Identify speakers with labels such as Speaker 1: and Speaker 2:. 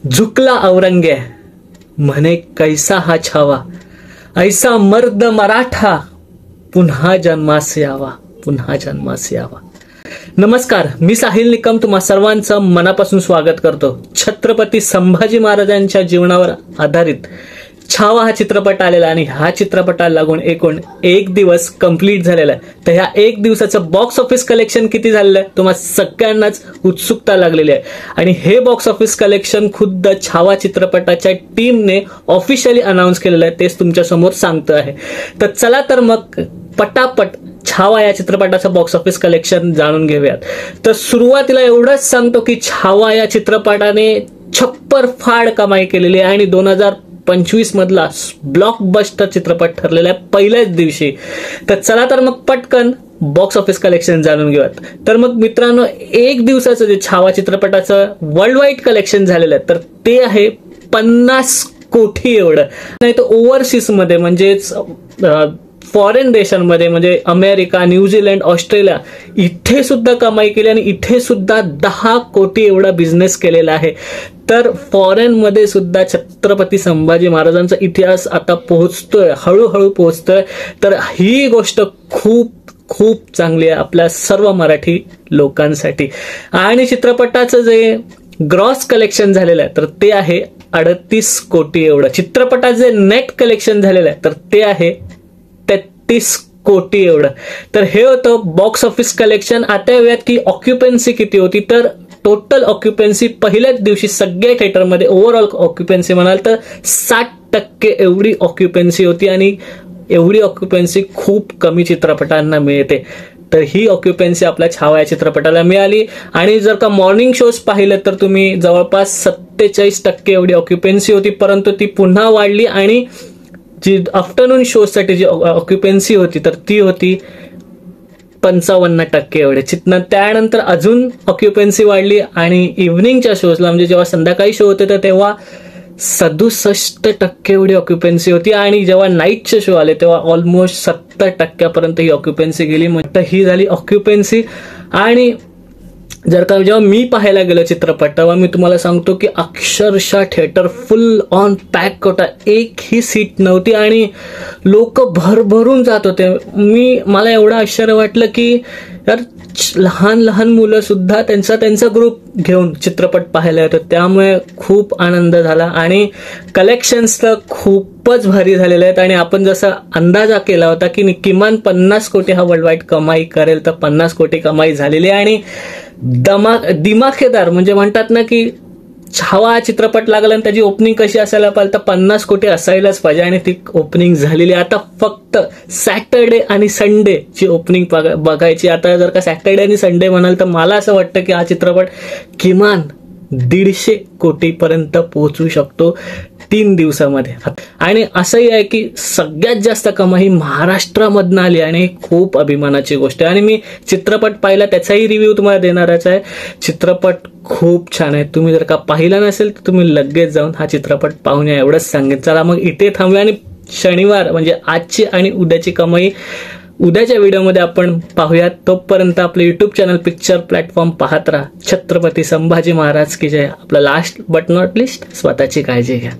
Speaker 1: झुकला औरंग्य म्हणे कैसा हा छावा, ऐसा मर्द मराठा पुन्हा जन्मास यावा, पुन्हा जन्मास यावा. नमस्कार, मी साहिल निकम तुम्हा सर्वांचं मनापासून स्वागत करतो. छत्रपती संभाजी महाराजांच्या जीवनावर आधारित छावा हा चित्रपट आलेला आणि ह्या चित्रपटाला लागून एकूण एक दिवस कंप्लीट झालेला आहे. तर ह्या एक दिवसाचं बॉक्स ऑफिस कलेक्शन किती झालेलं आहे तुम्हा सगळ्यांनाच उत्सुकता लागलेली आहे आणि हे बॉक्स ऑफिस कलेक्शन खुद्द छावा चित्रपटाच्या टीमने ऑफिशियली अनाउन्स केलेलं आहे, तेच तुमच्या समोर सांगतो आहे. तर चला तर मग पटापट छावा या चित्रपटाचं बॉक्स ऑफिस कलेक्शन जाणून घेऊयात. तर सुरुवातीला एवढंच सांगतो की छावा या चित्रपटाने छप्पर फाड कमाई केलेली आहे आणि 2025 मधला ब्लॉकबस्टर चित्रपट ठरलेला आहे पहिल्याच दिवशी. तर चला तर मग पटकन बॉक्स ऑफिस कलेक्शन जाणून घेऊयात. तर मग मित्रांनो, एक दिवसाचं जे छावा चित्रपटाचं वर्ल्ड वाईड कलेक्शन झालेलं आहे तर ते आहे 50 कोटी एवढं. नाही तर ओव्हरसीज मध्ये म्हणजेच फॉरेन देशांमध्ये म्हणजे अमेरिका, न्यूझीलंड, ऑस्ट्रेलिया इथे सुद्धा कमाई केली आणि इथे सुद्धा 10 कोटी एवढा बिझनेस केलेला आहे. तर फॉरेन मध्ये सुद्धा छत्रपती संभाजी महाराजांचा इतिहास आता पोहोचतोय, हळूहळू पोहोचतोय. तर ही गोष्ट खूप खूप चांगली आहे आपल्या सर्व मराठी लोकांसाठी. आणि चित्रपटाचं जे ग्रॉस कलेक्शन झालेलं आहे तर ते आहे 38 कोटी एवढं. चित्रपटाचं जे नेट कलेक्शन झालेलं आहे तर ते आहे 33 कोटी एवढं. तर हे होतं बॉक्स ऑफिस कलेक्शन. आता येऊयात की ऑक्युपन्सी किती होती. तर टोटल ऑक्युपन्सी पहिल्याच दिवशी सगळ्या थिएटरमध्ये ओव्हरऑल ऑक्युपन्सी म्हणाल तर 60% एवढी ऑक्युपन्सी होती आणि एवढी ऑक्युपन्सी खूप कमी चित्रपटांना मिळते. तर ही ऑक्युपन्सी आपल्या छावा या चित्रपटाला मिळाली. आणि जर का मॉर्निंग शोज पाहिलं तर तुम्ही जवळपास 47% एवढी ऑक्युपन्सी होती, परंतु ती पुन्हा वाढली आणि जी आफ्टरनून शो साठी जी ऑक्युपन्सी होती तर ती होती 55% एवढे. त्यानंतर अजून ऑक्युपन्सी वाढली आणि इव्हनिंगच्या शोजला म्हणजे जेव्हा संध्याकाळी शो होते तर तेव्हा 67% एवढी ऑक्युपन्सी होती आणि जेव्हा नाईटचे शो आले तेव्हा ऑलमोस्ट 70% ही ऑक्युपन्सी गेली. म्हणजे ही झाली ऑक्युपन्सी. आणि जर का जेव्हा मी पाहायला गेलो चित्रपट तेव्हा मी तुम्हाला सांगतो की अक्षरशः थिएटर फुल ऑन पॅक होता, एकही सीट नव्हती आणि लोक भरभरून जात होते. मला एवढं आश्चर्य वाटलं की यार लहान लहान मुलं सुद्धा त्यांचा ग्रुप घेऊन चित्रपट पाहायला येतो, त्यामुळे खूप आनंद झाला. आणि कलेक्शन्स तर खूपच भारी झालेले आहेत आणि आपण जसा अंदाजा केला होता की किमान 50 कोटी हा वर्ल्ड वाईड कमाई करेल तर 50 कोटी कमाई झालेली आहे. आणि दिमाखेदार म्हणजे म्हणतात ना की छावा चित्रपट लागला आणि त्याची ओपनिंग कशी असायला पाहिजे तर 50 कोटी असायलाच पाहिजे आणि ती ओपनिंग झालेली. आता फक्त सॅटर्डे आणि संडे ची ओपनिंग बघायची. आता जर का सॅटर्डे आणि संडे म्हणाल तर मला असं वाटतं की हा चित्रपट किमान 150 कोटीपर्यंत पोहोचू शकतो 3 दिवसामध्ये. आणि असंही आहे की सगळ्यात जास्त कमाई महाराष्ट्रामधनं आली आणि खूप अभिमानाची गोष्ट आहे. आणि मी चित्रपट पाहिला त्याचाही रिव्ह्यू तुम्हाला देणारच आहे. चित्रपट खूप छान आहे. तुम्ही जर का पाहिला नसेल तर तुम्ही लगेच जाऊन हा चित्रपट पाहून या एवढंच सांगेन. चला मग इथे थांबूया आणि शनिवार म्हणजे आजची आणि उद्याची कमाई उद्याच्या व्हिडिओमध्ये आपण पाहूयात. तोपर्यंत आपलं युट्यूब चॅनल पिक्चर प्लॅटफॉर्म पाहत राहा. छत्रपती संभाजी महाराज की जय. आपलं लास्ट बट नॉट लिस्ट, स्वतःची काळजी घ्या.